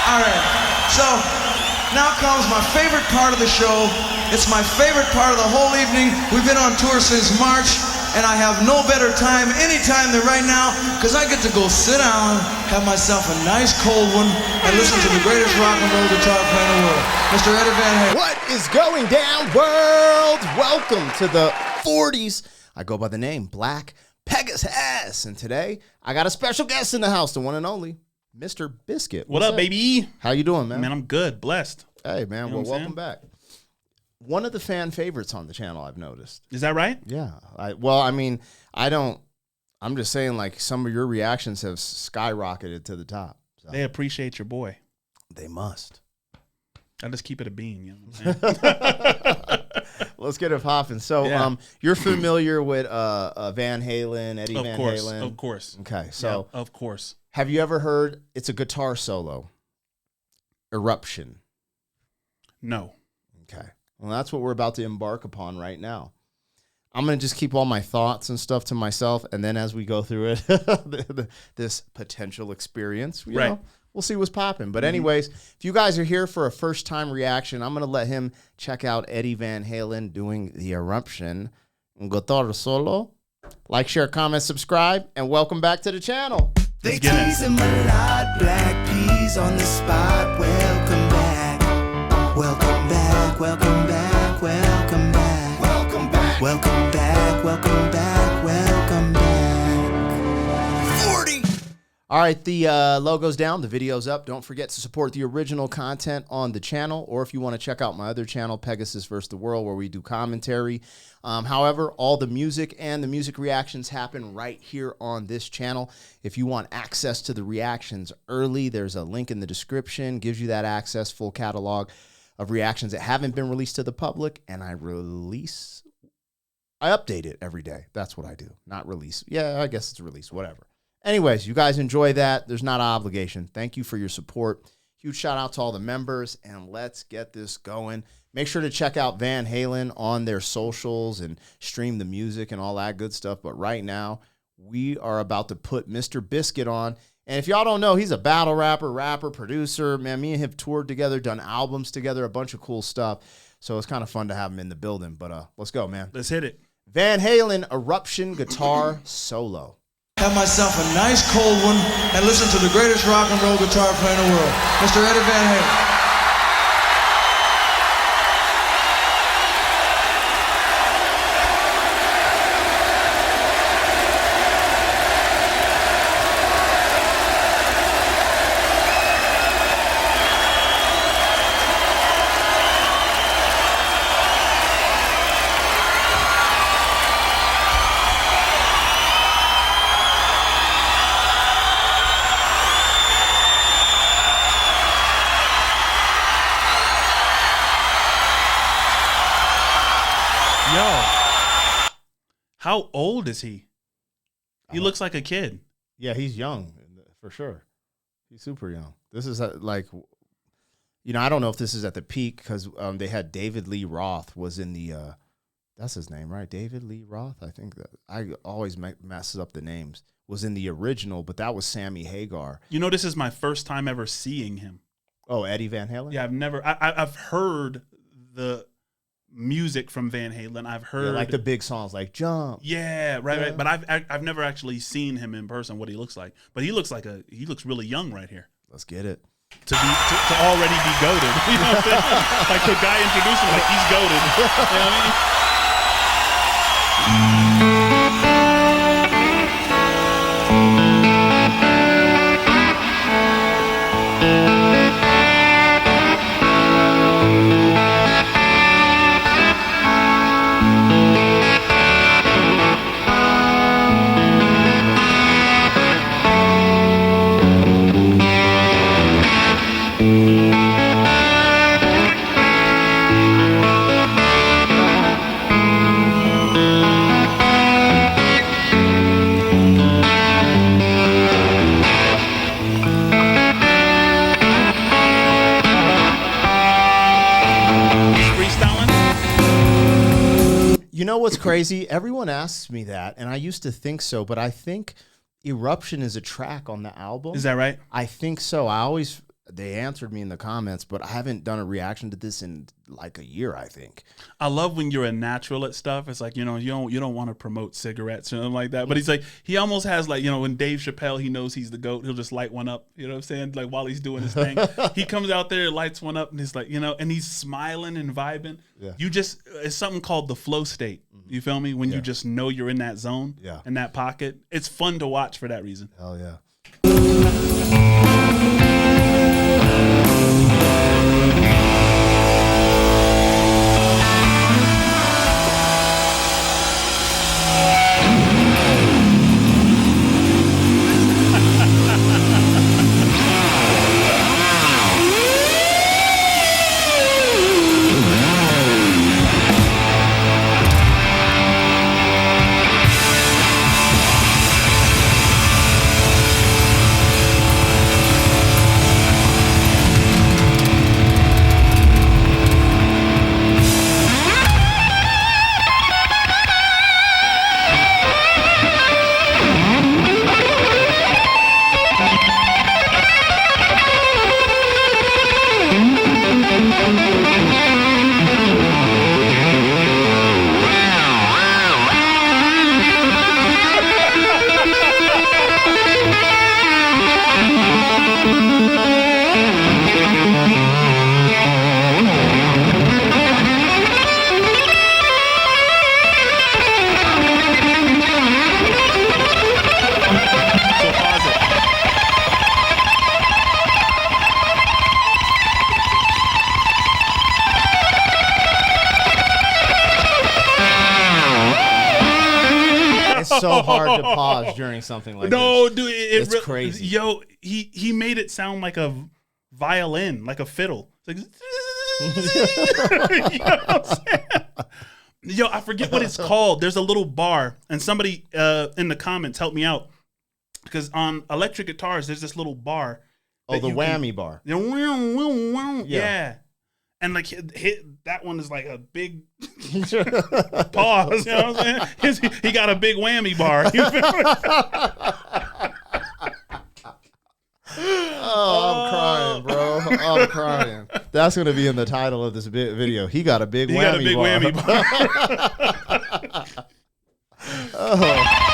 All right, so now comes my favorite part of the show. It's my favorite part of the whole evening. We've been on tour since March, and I have no better time anytime than right now, because I get to go sit down, have myself a nice cold one, and listen to the greatest rock and roll guitar player in the world, Mr. Eddie Van Halen. What is going down, world? Welcome to the 40s. I go by the name Black Pegasus, and today I got a special guest in the house, the one and only Mr. Biscuit. What up, baby? How you doing, man? Man, I'm good. Blessed. Hey, man. You know Well, what I'm welcome back. One of the fan favorites on the channel, I've noticed. Is that right? Yeah. I'm just saying, like, some of your reactions have skyrocketed to the top. So. They appreciate your boy. They must. I just keep it a bean. You know what I'm saying? Let's get it popping. So, Yeah. You're familiar with Van Halen, Eddie Van Halen? Of course. Okay, so yeah, of course. Have you ever heard? It's a guitar solo. Eruption. No. Okay. Well, that's what we're about to embark upon right now. I'm going to just keep all my thoughts and stuff to myself, and then as we go through it, this potential experience, you know, we'll see what's popping. But anyways, if you guys are here for a first-time reaction, I'm going to let him check out Eddie Van Halen doing the Eruption Guitar Solo. Like, share, comment, subscribe, and welcome back to the channel. They tease him a lot, black peas on the spot. Welcome back, welcome back, welcome back, welcome back, welcome back, welcome back, welcome back, welcome back. 40. All right, the logo's down, the video's up. Don't forget to support the original content on the channel, or if you want to check out my other channel, Pegasus vs. the World, where we do commentary. However, all the music and the music reactions happen right here on this channel. If you want access to the reactions early, there's a link in the description, gives you that access, full catalog of reactions that haven't been released to the public, and I update it every day. That's what I do, not release. Yeah, I guess it's release, whatever. Anyways, you guys enjoy that. There's not an obligation. Thank you for your support. Huge shout out to all the members, and let's get this going. Make sure to check out Van Halen on their socials and stream the music and all that good stuff. But right now, we are about to put Mr. Biscuit on. And if y'all don't know, he's a battle rapper, producer. Man, me and him have toured together, done albums together, a bunch of cool stuff. So it's kind of fun to have him in the building. But let's go, man. Let's hit it. Van Halen Eruption Guitar Solo. Have myself a nice cold one, and listen to the greatest rock and roll guitar player in the world, Mr. Eddie Van Halen. Yo, how old is he? He looks like a kid. Yeah, he's young, for sure. He's super young. This is like, you know, I don't know if this is at the peak, because they had David Lee Roth was in the, that's his name, right? David Lee Roth? I think that, I always messes up the names. Was in the original, but that was Sammy Hagar. You know, this is my first time ever seeing him. Oh, Eddie Van Halen? Yeah, I've heard the music from Van Halen. I've heard like the big songs like Jump. Yeah, right. But I've never actually seen him in person, what he looks like. But he looks really young right here. Let's get it. To already be goated. You know what I'm saying? Like the guy introduced him like he's goated. You know what I mean? You know what's crazy? Everyone asks me that, and I used to think so, but I think Eruption is a track on the album. Is that right? I think so. I always they answered me in the comments, but I haven't done a reaction to this in like a year, I think. I love when you're a natural at stuff. It's like, you don't want to promote cigarettes or something like that. But he's like, he almost has like, when Dave Chappelle, he knows he's the GOAT, he'll just light one up. You know what I'm saying? Like while he's doing his thing, he comes out there, lights one up, and he's like, and he's smiling and vibing. Yeah. It's something called the flow state. You feel me? When you just know you're in that zone, in that pocket. It's fun to watch for that reason. Hell yeah. So hard to pause during something like this. No, dude, it's crazy. Yo, he made it sound like a violin, like a fiddle. It's like, you know what I'm saying? Yo, I forget what it's called. There's a little bar, and somebody in the comments help me out, because on electric guitars there's this little bar. Oh, the whammy bar. Yeah. And like hit that one is like a big pause. You know what I'm saying? He got a big whammy bar. You feel me? Oh, I'm crying, bro. I'm crying. That's going to be in the title of this video. He got a big whammy bar. Oh.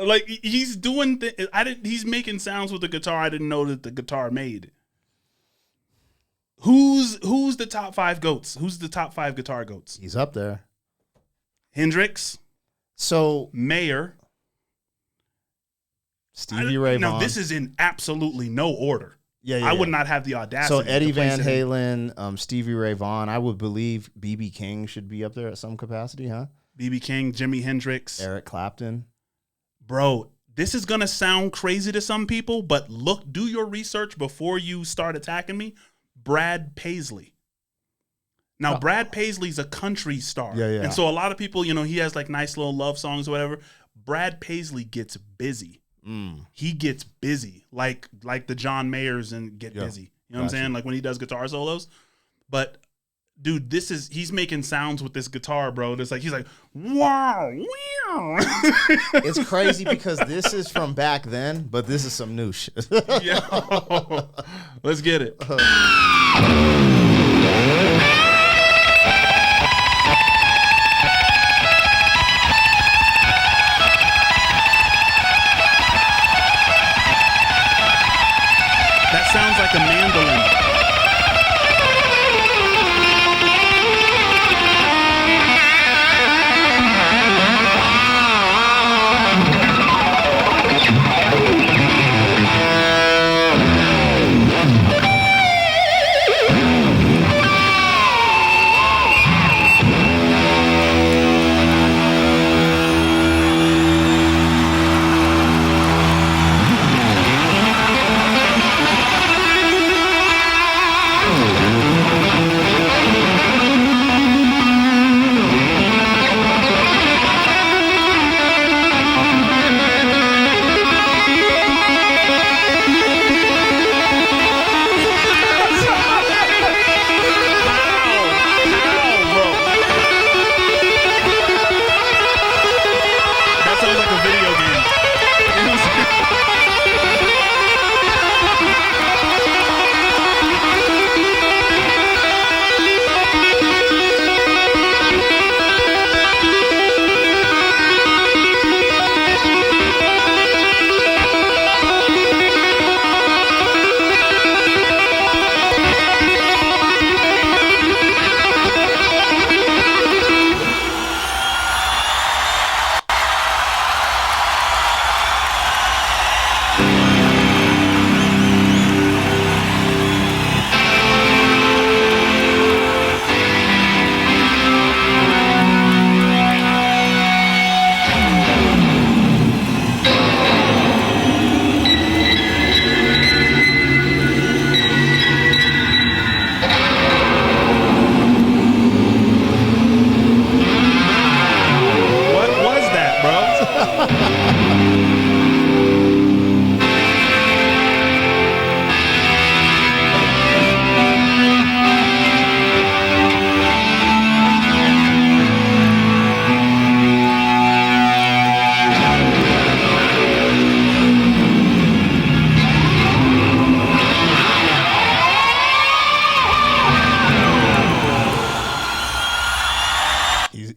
Like he's doing he's making sounds with the guitar I didn't know that the guitar made. Who's the top 5 goats? Who's the top 5 guitar goats? He's up there. Hendrix. So Mayer. Stevie Ray Vaughan. Now this is in absolutely no order. I would not have the audacity. So Eddie Van Halen, Stevie Ray Vaughan. I would believe B.B. King should be up there at some capacity, huh? B.B. King, Jimi Hendrix, Eric Clapton. Bro, this is gonna sound crazy to some people, but do your research before you start attacking me. Brad Paisley. Now, Brad Paisley's a country star. Yeah. And so a lot of people, he has like nice little love songs or whatever. Brad Paisley gets busy. He gets busy, like the John Mayers and get busy. You know what I'm saying? Like when he does guitar solos. But dude, he's making sounds with this guitar, bro. He's like, wow, wow. It's crazy because this is from back then, but this is some new shit. Yo, let's get it. That sounds like a mandolin.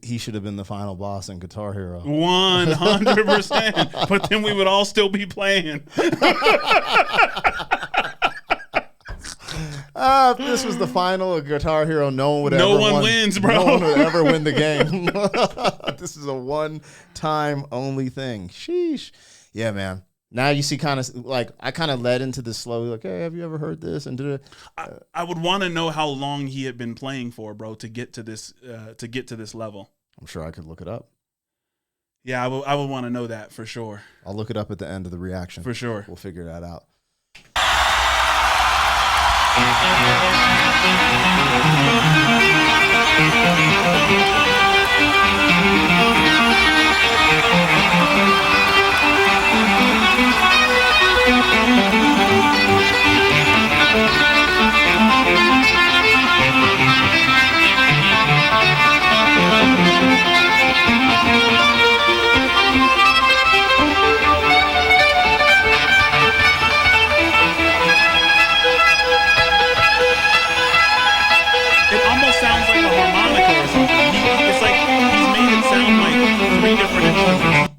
He should have been the final boss in Guitar Hero. 100%. But then we would all still be playing. If this was the final of Guitar Hero, no one would ever wins, bro. No one would ever win the game. This is a one-time only thing. Sheesh. Yeah, man. Now you see kind of like I kind of led into this slowly, like, hey, have you ever heard this? And I would want to know how long he had been playing for, bro, to get to this level. I'm sure I could look it up. Yeah, I would want to know that for sure. I'll look it up at the end of the reaction. For sure. We'll figure that out.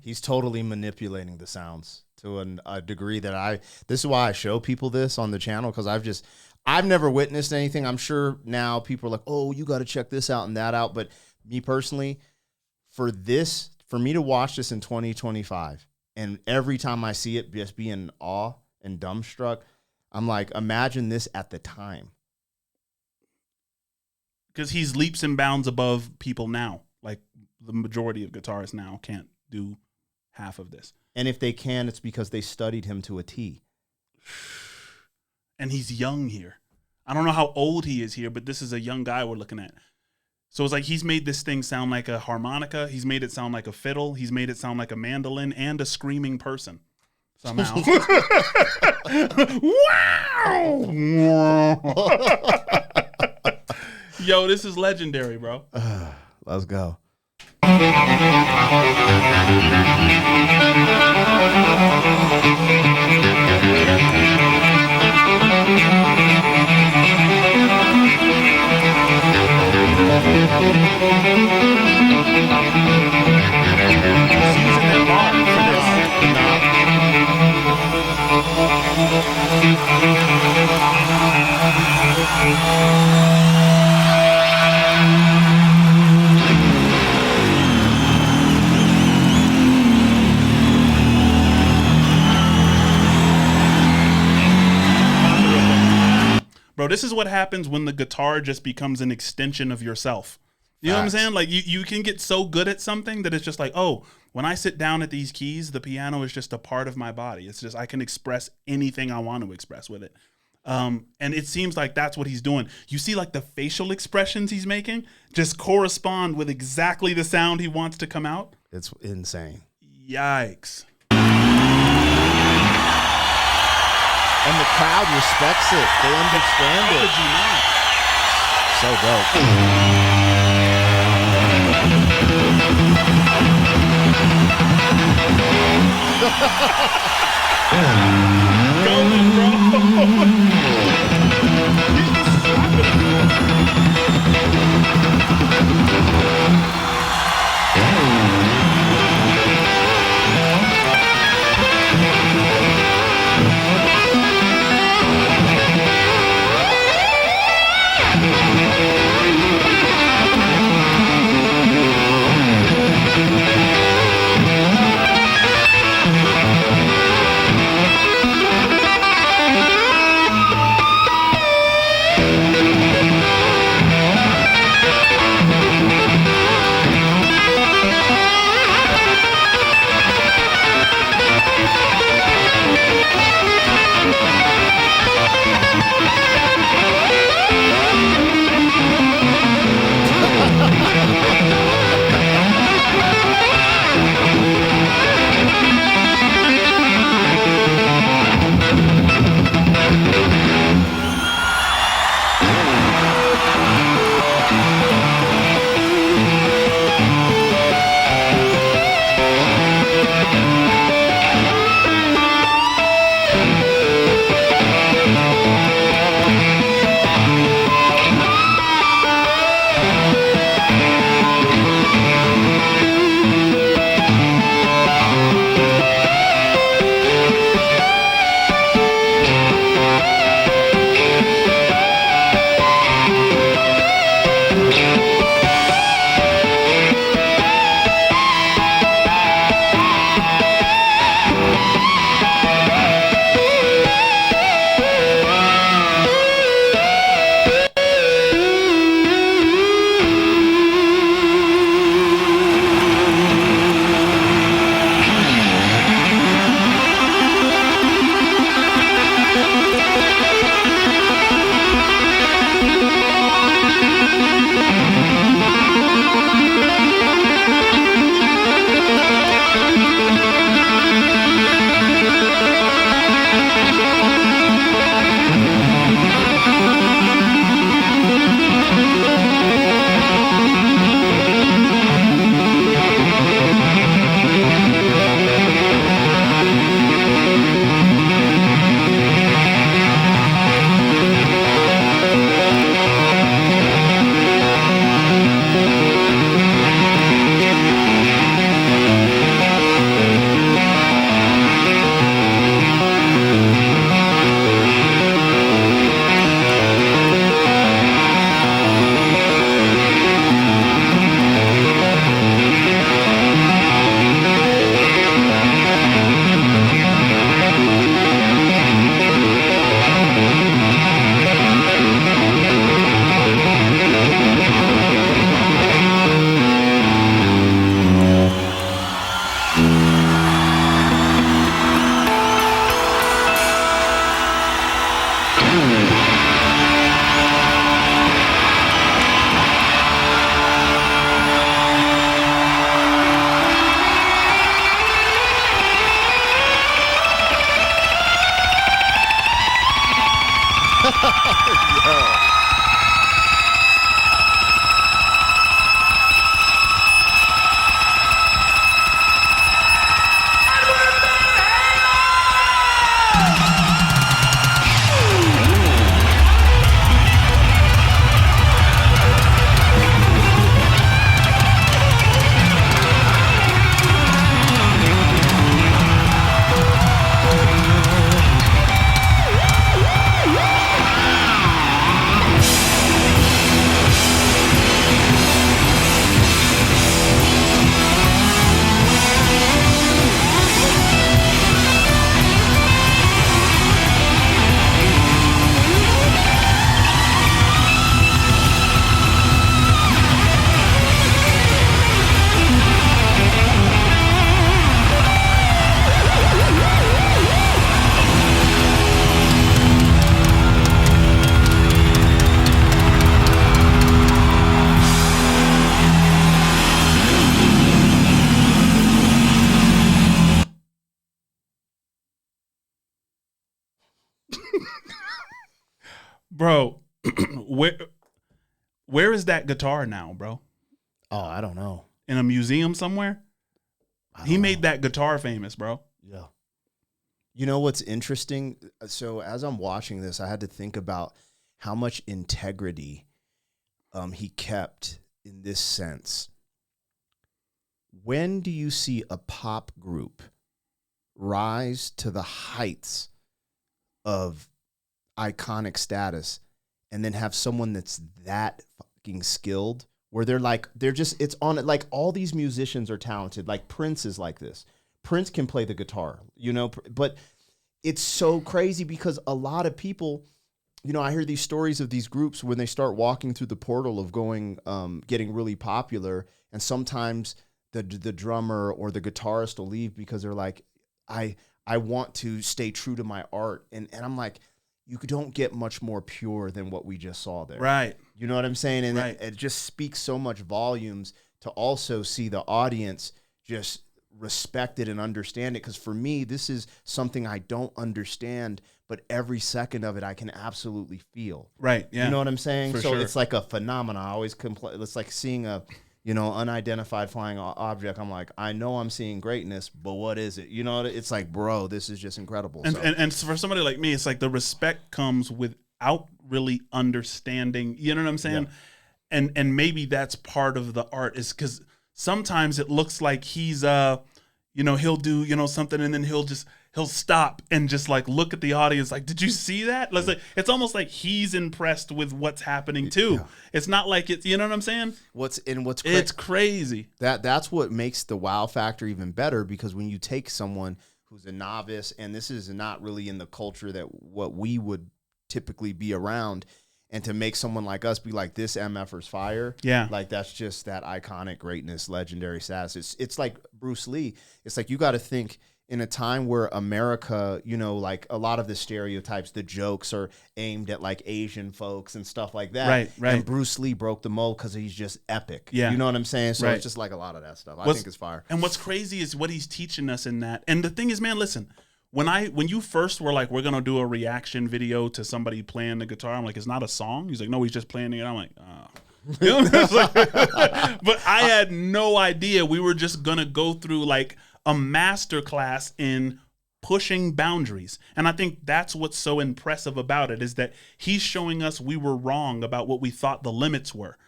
He's totally manipulating the sounds to a degree that this is why I show people this on the channel, because I've never witnessed anything. I'm sure now people are like, oh, you got to check this out and that out. But me personally, for me to watch this in 2025, and every time I see it, just be in awe and dumbstruck, I'm like, imagine this at the time. Because he's leaps and bounds above people now. Like the majority of guitarists now can't do half of this. And if they can, it's because they studied him to a T. And he's young here. I don't know how old he is here, but this is a young guy we're looking at. So it's like he's made this thing sound like a harmonica. He's made it sound like a fiddle. He's made it sound like a mandolin and a screaming person somehow. Wow! Yo, this is legendary, bro. Let's go. Using that bar for Bro, this is what happens when the guitar just becomes an extension of yourself. You know what I'm saying? Like you can get so good at something that it's just like, oh, when I sit down at these keys, the piano is just a part of my body. It's just I can express anything I want to express with it. And it seems like that's what he's doing. You see like the facial expressions he's making just correspond with exactly the sound he wants to come out. It's insane. Yikes. And the crowd respects it. They understand How it. could you not? So dope. Going, bro. He's just slapping it. Bro, where is that guitar now, bro? Oh, I don't know. In a museum somewhere? He made that guitar famous, bro. Yeah. You know what's interesting? So as I'm watching this, I had to think about how much integrity he kept in this sense. When do you see a pop group rise to the heights of iconic status and then have someone that's that fucking skilled where it's on it? Like, all these musicians are talented. Like, Prince is like this. Prince can play the guitar, but it's so crazy because a lot of people, I hear these stories of these groups when they start walking through the portal of going, getting really popular, and sometimes the drummer or the guitarist will leave because they're like, I want to stay true to my art. And I'm like, you don't get much more pure than what we just saw there. Right. You know what I'm saying? And right. it just speaks so much volumes to also see the audience just respect it and understand it. Because for me, this is something I don't understand, but every second of it I can absolutely feel. Right. Yeah. You know what I'm saying? For so sure. It's like a phenomenon. I always it's like seeing a unidentified flying object. I'm like, I know I'm seeing greatness, but what is it? It's like, bro, this is just incredible. And for somebody like me, it's like the respect comes without really understanding. You know what I'm saying? Yeah. And maybe that's part of the art, is because sometimes it looks like he's he'll do something and then he'll stop and just like look at the audience like, did you see that? It's almost like he's impressed with what's happening too. Yeah. It's not like it's, you know what I'm saying? It's crazy. That's what makes the wow factor even better, because when you take someone who's a novice, and this is not really in the culture that what we would typically be around, and to make someone like us be like, this MFer's fire. Yeah. Like, that's just that iconic greatness, legendary status. It's like Bruce Lee. It's like, you got to think in a time where America, like a lot of the stereotypes, the jokes are aimed at like Asian folks and stuff like that. Right. And Bruce Lee broke the mold because he's just epic. Yeah. You know what I'm saying? So right. It's just like a lot of that stuff. I think it's fire. And what's crazy is what he's teaching us in that. And the thing is, man, listen, when you first were like, we're going to do a reaction video to somebody playing the guitar, I'm like, it's not a song? He's like, no, he's just playing it. I'm like, oh. But I had no idea we were just going to go through like a master class in pushing boundaries. And I think that's what's so impressive about it, is that he's showing us we were wrong about what we thought the limits were.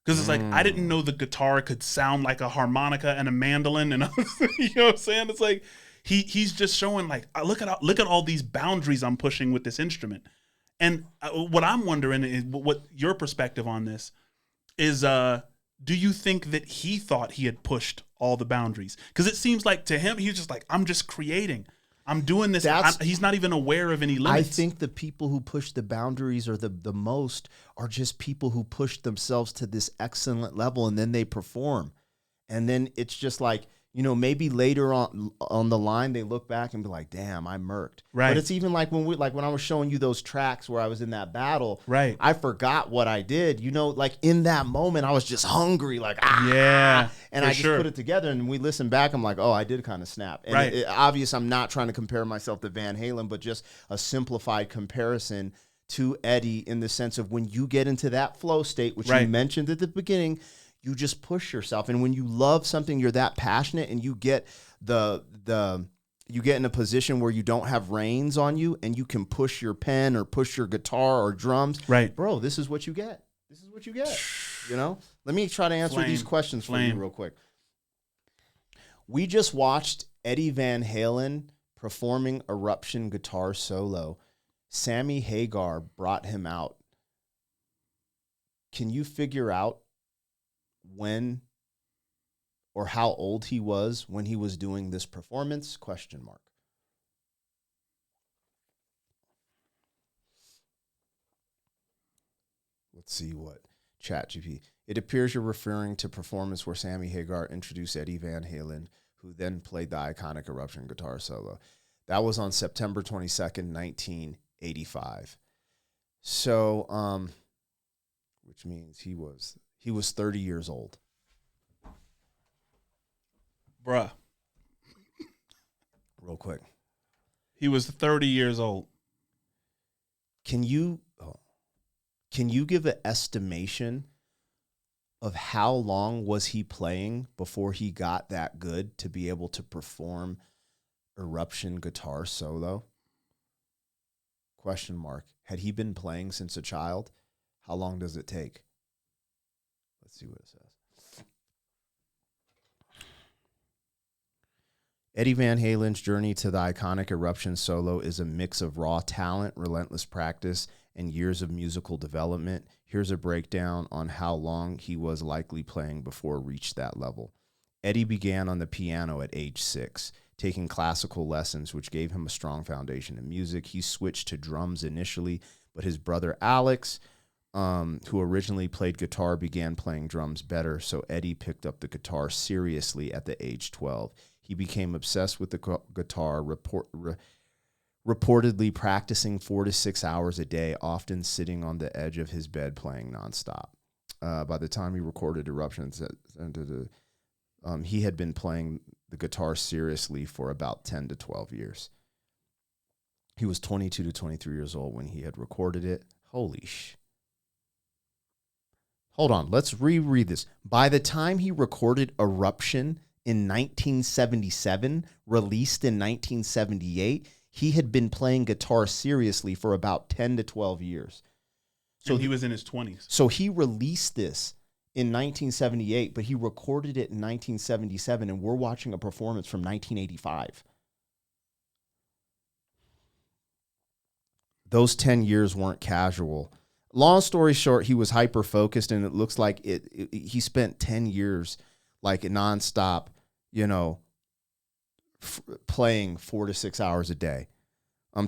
Because it's like, I didn't know the guitar could sound like a harmonica and a mandolin. And you know what I'm saying? It's like, He's just showing like, look at all these boundaries I'm pushing with this instrument. And what I'm wondering is what your perspective on this is. Do you think that he thought he had pushed all the boundaries? Because it seems like to him, he's just like, I'm just creating. I'm doing this. He's not even aware of any limits. I think the people who push the boundaries or the most are just people who push themselves to this excellent level, and then they perform. And then it's just like, maybe later on the line, they look back and be like, damn, I murked. Right. But it's even like when I was showing you those tracks where I was in that battle, right. I forgot what I did. Like in that moment, I was just hungry, like, yeah. And I just put it together, and we listen back, I'm like, oh, I did kind of snap. And right. Obvious, I'm not trying to compare myself to Van Halen, but just a simplified comparison to Eddie in the sense of when you get into that flow state, which you mentioned at the beginning, you just push yourself. And when you love something, you're that passionate, and you get you get in a position where you don't have reins on you, and you can push your pen or push your guitar or drums. Right. Bro, this is what you get. This is what you get. Let me try to answer these questions for you real quick. We just watched Eddie Van Halen performing Eruption Guitar Solo. Sammy Hagar brought him out. Can you figure out when or how old he was when he was doing this performance? ? Let's see what ChatGPT. It appears you're referring to performance where Sammy Hagar introduced Eddie Van Halen, who then played the iconic Eruption Guitar Solo. That was on September 22nd, 1985. So, which means he was 30 years old. Bruh. Real quick. He was 30 years old. Can you Can you give an estimation of how long was he playing before he got that good to be able to perform Eruption Guitar Solo? Question mark. Had he been playing since a child? How long does it take? Let's see what it says. Eddie Van Halen's journey to the iconic Eruption Solo is a mix of raw talent, relentless practice, and years of musical development. Here's a breakdown on how long he was likely playing before it reached that level. Eddie began on the piano at age 6, taking classical lessons, which gave him a strong foundation in music. He switched to drums initially, but his brother Alex, who originally played guitar, began playing drums better, so Eddie picked up the guitar seriously at the age 12. He became obsessed with the guitar, reportedly practicing 4 to 6 hours a day, often sitting on the edge of his bed playing nonstop. By the time he recorded Eruptions, he had been playing the guitar seriously for about 10 to 12 years. He was 22 to 23 years old when he had recorded it. Holy sh! Hold on, let's reread this. By the time he recorded Eruption in 1977, released in 1978, he had been playing guitar seriously for about 10 to 12 years. So he was in his 20s. So he released this in 1978, but he recorded it in 1977, and we're watching a performance from 1985. Those 10 years weren't casual. Long story short, he was hyper-focused, and it looks like he spent 10 years like nonstop, playing 4 to 6 hours a day.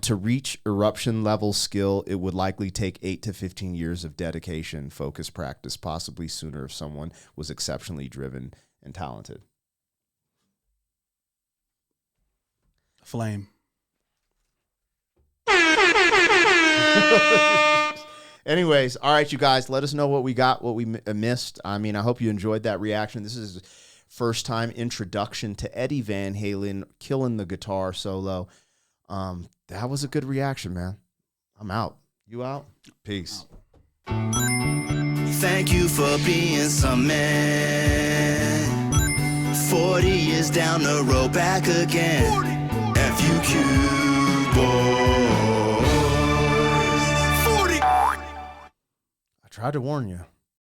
To reach Eruption level skill, it would likely take 8 to 15 years of dedication, focus, practice, possibly sooner if someone was exceptionally driven and talented. Flame. Anyways, all right, you guys, let us know what we got, what we missed. I mean, I hope you enjoyed that reaction. This is first time introduction to Eddie Van Halen killing the guitar solo. That was a good reaction, man. I'm out. You out? Peace. Thank you for being some man. 40 years down the road, back again. FUQ boys. 40. I tried to warn you.